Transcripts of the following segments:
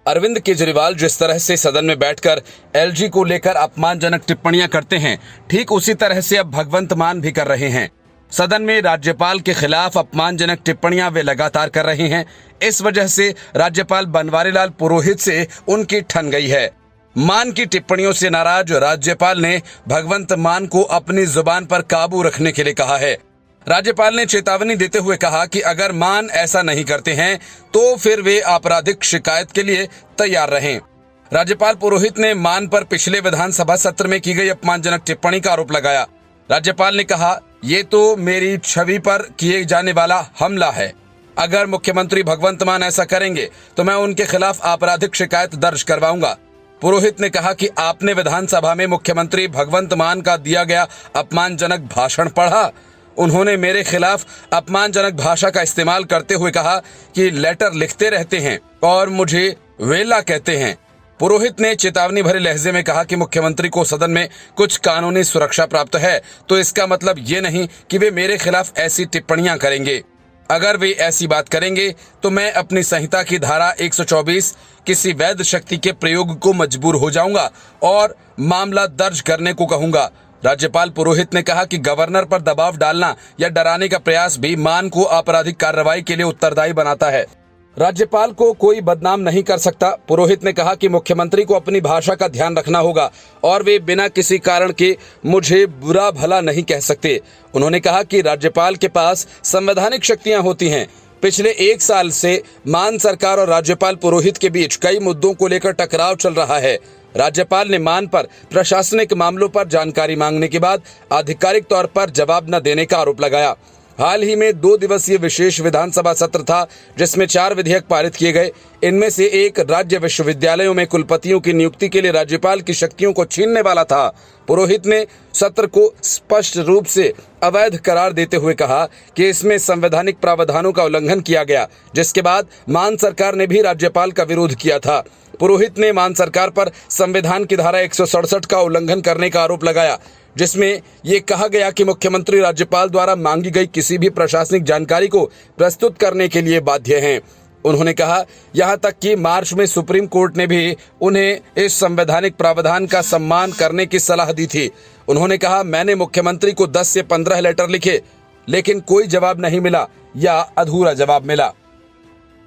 अरविंद केजरीवाल जिस तरह से सदन में बैठकर एलजी को लेकर अपमानजनक टिप्पणियां करते हैं, ठीक उसी तरह से अब भगवंत मान भी कर रहे हैं। सदन में राज्यपाल के खिलाफ अपमानजनक टिप्पणियां वे लगातार कर रहे हैं। इस वजह से राज्यपाल बनवारीलाल पुरोहित से उनकी ठन गई है। मान की टिप्पणियों से नाराज राज्यपाल ने भगवंत मान को अपनी जुबान पर काबू रखने के लिए कहा है। राज्यपाल ने चेतावनी देते हुए कहा कि अगर मान ऐसा नहीं करते हैं तो फिर वे आपराधिक शिकायत के लिए तैयार रहें। राज्यपाल पुरोहित ने मान पर पिछले विधानसभा सत्र में की गई अपमानजनक टिप्पणी का आरोप लगाया। राज्यपाल ने कहा, ये तो मेरी छवि पर किए जाने वाला हमला है। अगर मुख्यमंत्री भगवंत मान ऐसा करेंगे तो मैं उनके खिलाफ आपराधिक शिकायत दर्ज करवाऊंगा। पुरोहित ने कहा कि आपने विधानसभा में मुख्यमंत्री भगवंत मान का दिया गया अपमानजनक भाषण पढ़ा। उन्होंने मेरे खिलाफ अपमानजनक भाषा का इस्तेमाल करते हुए कहा कि लेटर लिखते रहते हैं और मुझे वेला कहते हैं। पुरोहित ने चेतावनी भरे लहजे में कहा कि मुख्यमंत्री को सदन में कुछ कानूनी सुरक्षा प्राप्त है तो इसका मतलब ये नहीं कि वे मेरे खिलाफ ऐसी टिप्पणियां करेंगे। अगर वे ऐसी बात करेंगे तो मैं अपनी संहिता की धारा 124 किसी वैध शक्ति के प्रयोग को मजबूर हो जाऊंगा और मामला दर्ज करने को कहूंगा। राज्यपाल पुरोहित ने कहा कि गवर्नर पर दबाव डालना या डराने का प्रयास भी मान को आपराधिक कार्रवाई के लिए उत्तरदायी बनाता है। राज्यपाल को कोई बदनाम नहीं कर सकता। पुरोहित ने कहा कि मुख्यमंत्री को अपनी भाषा का ध्यान रखना होगा और वे बिना किसी कारण के मुझे बुरा भला नहीं कह सकते। उन्होंने कहा कि राज्यपाल के पास संवैधानिक शक्तियां होती हैं। पिछले 1 साल से मान सरकार और राज्यपाल पुरोहित के बीच कई मुद्दों को लेकर टकराव चल रहा है। राज्यपाल ने मान पर प्रशासनिक मामलों पर जानकारी मांगने के बाद आधिकारिक तौर पर जवाब न देने का आरोप लगाया। हाल ही में 2 दिवसीय विशेष विधानसभा सत्र था जिसमें 4 विधेयक पारित किए गए। इनमें से एक राज्य विश्वविद्यालयों में कुलपतियों की नियुक्ति के लिए राज्यपाल की शक्तियों को छीनने वाला था। पुरोहित ने सत्र को स्पष्ट रूप से अवैध करार देते हुए कहा कि इसमें संवैधानिक प्रावधानों का उल्लंघन किया गया, जिसके बाद मान सरकार ने भी राज्यपाल का विरोध किया था। पुरोहित ने मान सरकार पर संविधान की धारा 167 का उल्लंघन करने का आरोप लगाया, जिसमें ये कहा गया कि मुख्यमंत्री राज्यपाल द्वारा मांगी गई किसी भी प्रशासनिक जानकारी को प्रस्तुत करने के लिए बाध्य हैं। उन्होंने कहा, यहाँ तक कि मार्च में सुप्रीम कोर्ट ने भी उन्हें इस संवैधानिक प्रावधान का सम्मान करने की सलाह दी थी। उन्होंने कहा, मैंने मुख्यमंत्री को 10 से 15 लेटर लिखे लेकिन कोई जवाब नहीं मिला या अधूरा जवाब मिला।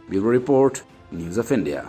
Bureau report, news of India.